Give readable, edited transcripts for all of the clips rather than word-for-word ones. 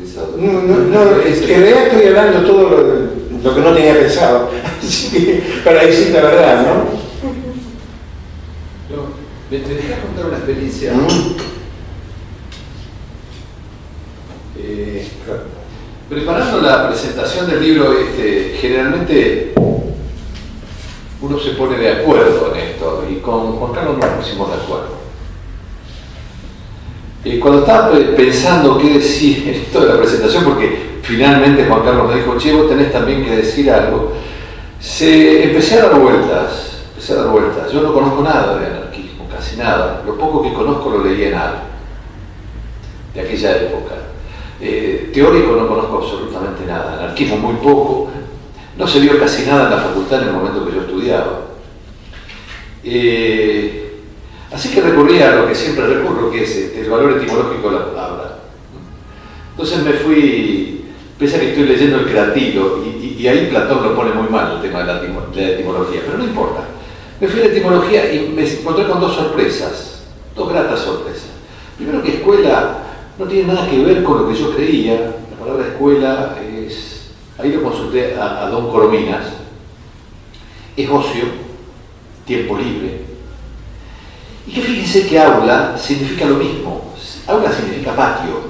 pensado. En realidad estoy hablando todo lo que no tenía pensado. Así que, para decir la verdad, ¿no? ¿Me dejás contar una experiencia? Preparando la presentación del libro, generalmente uno se pone de acuerdo en esto, y con Juan Carlos nos pusimos de acuerdo. Cuando estaba pensando qué decir en esto de la presentación, porque finalmente Juan Carlos me dijo, che, vos tenés también que decir algo, empecé a dar vueltas. Yo no conozco nada de anarquismo, casi nada. Lo poco que conozco lo leí en algo, de aquella época. Teórico no conozco absolutamente nada, anarquismo muy poco. No se vio casi nada en la facultad en el momento que yo estudiaba. Así que recurrí a lo que siempre recurro, que es el valor etimológico de la palabra. Entonces me fui, pese a que estoy leyendo el Cratilo, y ahí Platón lo pone muy mal el tema de la etimología, pero no importa. Me fui a la etimología y me encontré con dos sorpresas, dos gratas sorpresas. Primero, que escuela no tiene nada que ver con lo que yo creía. La palabra escuela es, ahí lo consulté a don Corominas, es ocio, tiempo libre. Y que fíjense que aula significa lo mismo. Aula significa patio.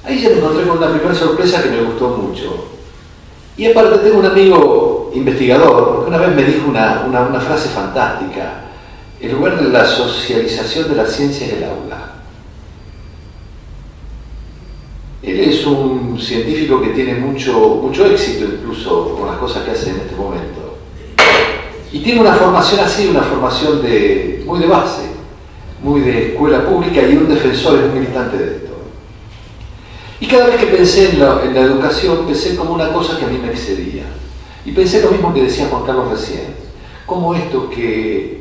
Ahí ya me encontré con una primera sorpresa que me gustó mucho. Y aparte tengo un amigo investigador, porque una vez me dijo una frase fantástica: el lugar de la socialización de la ciencia es el aula. Él es un científico que tiene mucho éxito incluso con las cosas que hace en este momento. Y tiene una formación así, una formación muy de base, muy de escuela pública, y un defensor, es un militante de esto. Y cada vez que pensé en la educación, pensé como una cosa que a mí me excedía. Y pensé lo mismo que decía Juan Carlos recién, como esto que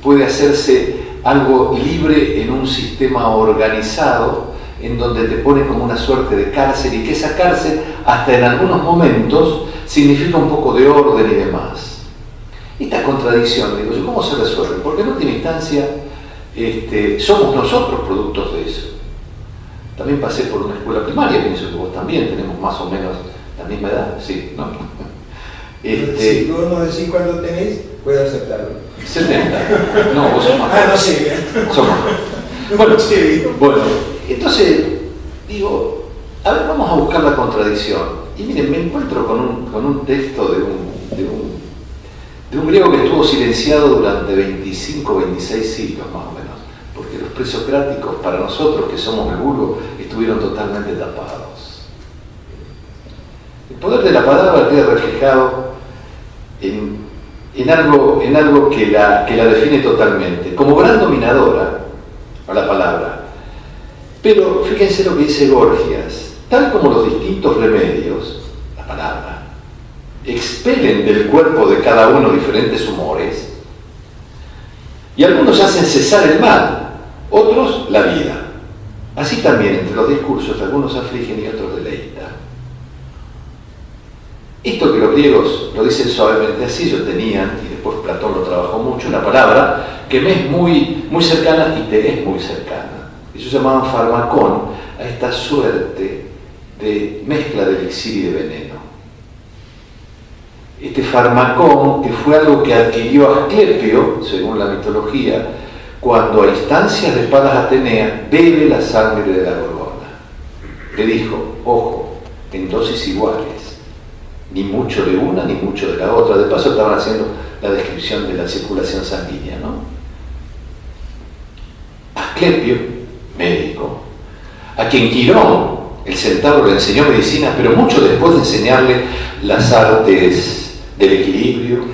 puede hacerse algo libre en un sistema organizado, en donde te pone como una suerte de cárcel, y que esa cárcel, hasta en algunos momentos, significa un poco de orden y demás. Esta contradicción, digo yo, ¿cómo se resuelve? Porque en última instancia somos nosotros productos de eso. También pasé por una escuela primaria, pienso que vos también, tenemos más o menos la misma edad, sí, ¿no? Si tú no decís cuánto tenés, puedo aceptarlo. 70. No, vos sos más. No sé, bien. Sos más. Bueno, entonces, digo, a ver, vamos a buscar la contradicción. Y miren, me encuentro con un texto de un griego que estuvo silenciado durante 25 o 26 siglos, más o menos. Porque los presocráticos, para nosotros que somos el vulgo, estuvieron totalmente tapados. El poder de la palabra queda reflejado en algo que la define totalmente, como gran dominadora a la palabra. Pero fíjense lo que dice Gorgias: tal como los distintos remedios, la palabra, expelen del cuerpo de cada uno diferentes humores, y algunos hacen cesar el mal, otros la vida. Así también entre los discursos algunos afligen y otros deleitan. Esto que los griegos lo dicen suavemente así, ellos tenían, y después Platón lo trabajó mucho, una palabra que me es muy cercana y te es muy cercana. Ellos llamaban farmacón a esta suerte de mezcla de elixir y de veneno. Este farmacón, que fue algo que adquirió Asclepio, según la mitología, cuando a instancias de Palas Atenea bebe la sangre de la gorgona. Le dijo: ojo, en dosis iguales, ni mucho de una ni mucho de la otra. De paso estaban haciendo la descripción de la circulación sanguínea, ¿no? Asclepio, médico, a quien Quirón, el centauro, le enseñó medicina, pero mucho después de enseñarle las artes del equilibrio,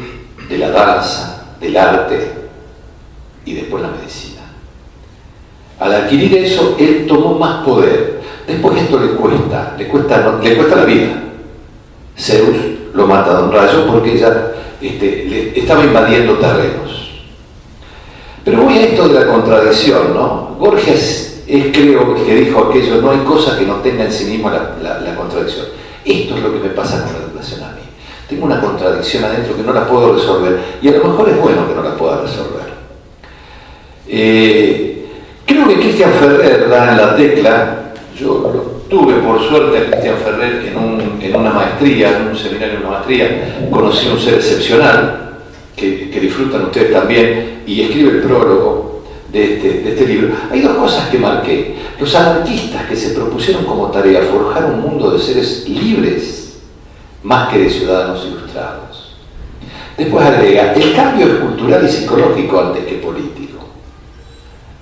de la danza, del arte y después la medicina. Al adquirir eso, él tomó más poder. Después esto le cuesta la vida. Zeus lo mata de un rayo porque ella le estaba invadiendo terrenos. Pero voy a esto de la contradicción, ¿no? Gorgias creo que dijo aquello: no hay cosa que no tenga en sí mismo la contradicción. Esto es lo que me pasa con la educación a mí. Tengo una contradicción adentro que no la puedo resolver, y a lo mejor es bueno que no la pueda resolver. Creo que Cristian Ferrer da en la tecla. Yo lo tuve por suerte a Cristian Ferrer en una maestría, en un seminario de una maestría. Conocí a un ser excepcional que disfrutan ustedes también, y escribe el prólogo de este libro. Hay dos cosas que marqué. Los anarquistas que se propusieron como tarea forjar un mundo de seres libres más que de ciudadanos ilustrados. Después agrega, el cambio es cultural y psicológico antes que político.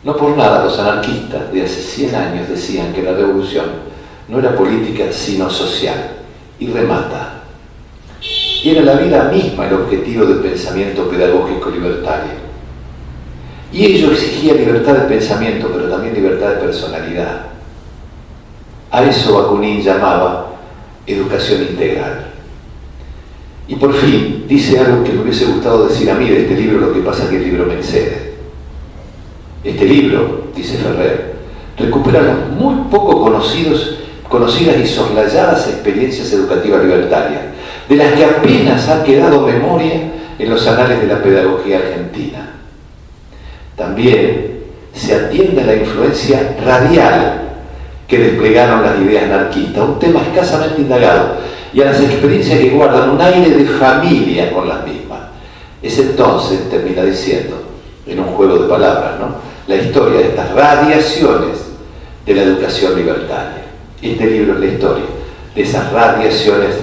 No por nada los anarquistas de hace 100 años decían que la revolución no era política sino social, y remata. Era la vida misma el objetivo del pensamiento pedagógico libertario. Y ello exigía libertad de pensamiento, pero también libertad de personalidad. A eso Bakunin llamaba educación integral. Y por fin dice algo que me hubiese gustado decir a mí de este libro, lo que pasa es que el libro me excede. Este libro, dice Ferrer, recupera las muy poco conocidas y soslayadas experiencias educativas libertarias, de las que apenas ha quedado memoria en los anales de la pedagogía argentina. También se atiende a la influencia radial que desplegaron las ideas anarquistas, un tema escasamente indagado, y a las experiencias que guardan un aire de familia con las mismas. Es entonces, termina diciendo, en un juego de palabras, ¿no?, la historia de estas radiaciones de la educación libertaria. Este libro es la historia de esas radiaciones.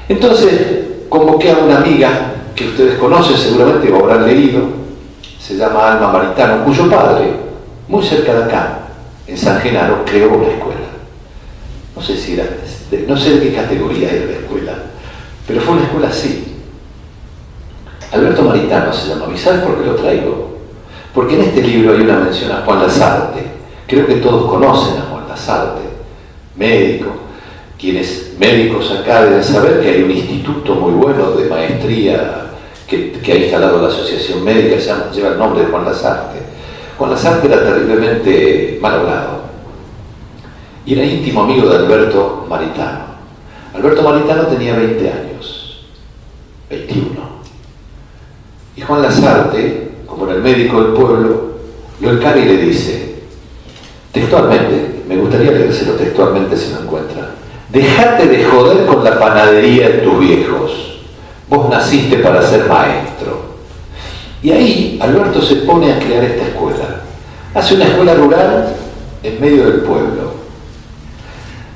Entonces, convoqué a una amiga que ustedes conocen seguramente o habrán leído, se llama Alma Maritano, cuyo padre, muy cerca de acá, en San Genaro, creó una escuela. No sé si era, no sé de qué categoría era la escuela, pero fue una escuela así. Alberto Maritano se llama. ¿Y sabes por qué lo traigo? Porque en este libro hay una mención a Juan Lasarte. Creo que todos conocen a Juan Lasarte, médico. Quienes médicos acá deben saber que hay un instituto muy bueno de maestría que ha instalado la Asociación Médica, lleva el nombre de Juan Lasarte. Juan Lasarte era terriblemente mal hablado y era íntimo amigo de Alberto Maritano. Alberto Maritano tenía 20 años, 21. Y Juan Lasarte, como era el médico del pueblo, lo encara y le dice, textualmente, me gustaría leérselo textualmente si lo encuentran: dejate de joder con la panadería de tus viejos. Vos naciste para ser maestro. Y ahí Alberto se pone a crear esta escuela. Hace una escuela rural en medio del pueblo.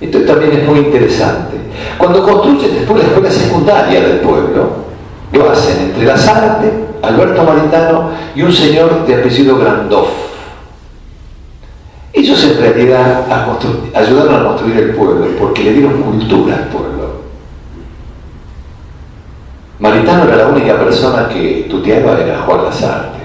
Esto también es muy interesante. Cuando construyen después la escuela secundaria del pueblo, lo hacen entre Lasarte, Alberto Maritano y un señor de apellido Grandoff. Ellos en realidad ayudaron a construir el pueblo porque le dieron cultura al pueblo. Maritano era la única persona que tuteaba, era Juan Lasarte.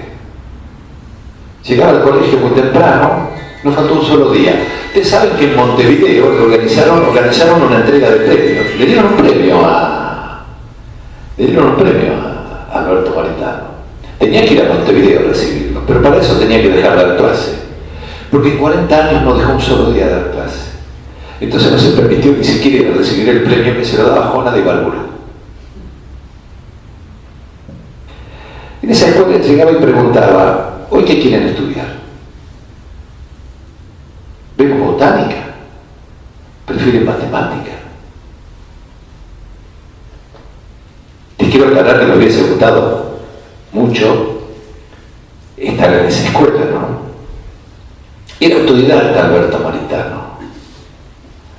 Llegaba al colegio muy temprano, no faltó un solo día. Ustedes saben que en Montevideo organizaron una entrega de premios. Le dieron un premio a Alberto Maritano. Tenía que ir a Montevideo a recibirlo, pero para eso tenía que dejar de dar clase. Porque en 40 años no dejó un solo día de dar clase. Entonces no se permitió ni siquiera ir a recibir el premio que se lo daba Juana de Ibarburu. En esa escuela llegaba y preguntaba, ¿hoy qué quieren estudiar? ¿Vemos botánica? ¿Prefieren matemática? Les quiero aclarar que me hubiese gustado mucho estar en esa escuela, ¿no? Era autodidacta Alberto Maritano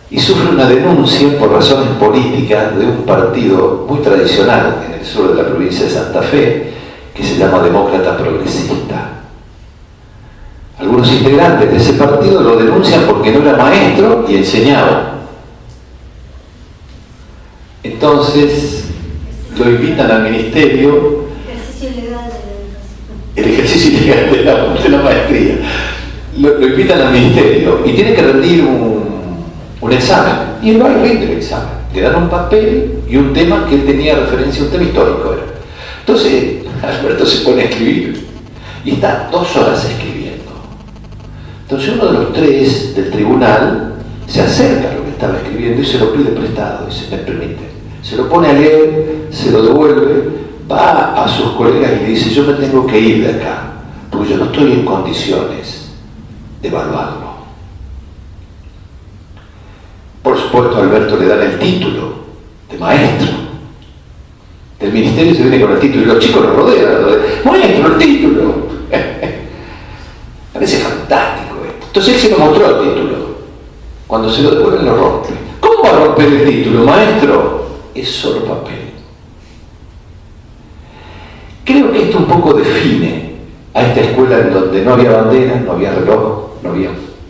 y sufre una denuncia por razones políticas de un partido muy tradicional en el sur de la provincia de Santa Fe, que se llama Demócrata Progresista. Algunos integrantes de ese partido lo denuncian porque no era maestro y enseñaba. Entonces lo invitan al ministerio. El ejercicio ilegal de la maestría. Lo invitan al ministerio y tiene que rendir un examen. Y él va y rinde el examen. Le dan un papel y un tema que él tenía referencia, un tema histórico era. Entonces Alberto se pone a escribir y está 2 horas escribiendo. Entonces uno de los 3 del tribunal se acerca a lo que estaba escribiendo y se lo pide prestado, y se me permite. Se lo pone a leer, se lo devuelve, va a sus colegas y le dice, yo me tengo que ir de acá, porque yo no estoy en condiciones de evaluarlo. Por supuesto, a Alberto le dan el título de maestro. Del ministerio se viene con el título y los chicos lo rodean. Maestro, el título. Parece fantástico esto. Entonces él se lo mostró el título. Cuando se lo devuelven lo rompe. ¿Cómo va a romper el título, maestro? Es solo papel. Creo que esto un poco define a esta escuela en donde no había bandera, no había reloj, no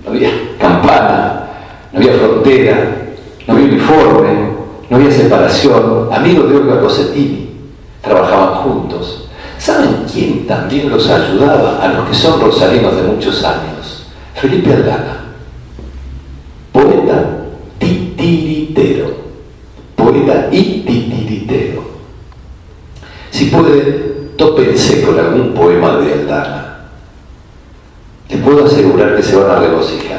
había campana, no había frontera, no había uniforme, no había separación. Amigos de Olga Cossettini, trabajaban juntos. ¿Saben quién también los ayudaba a los que son rosarinos de muchos años? Felipe Aldana, poeta titiritero, poeta y titiritero. Si pueden, tópense con algún poema de Aldana. Les puedo asegurar que se van a regocijar.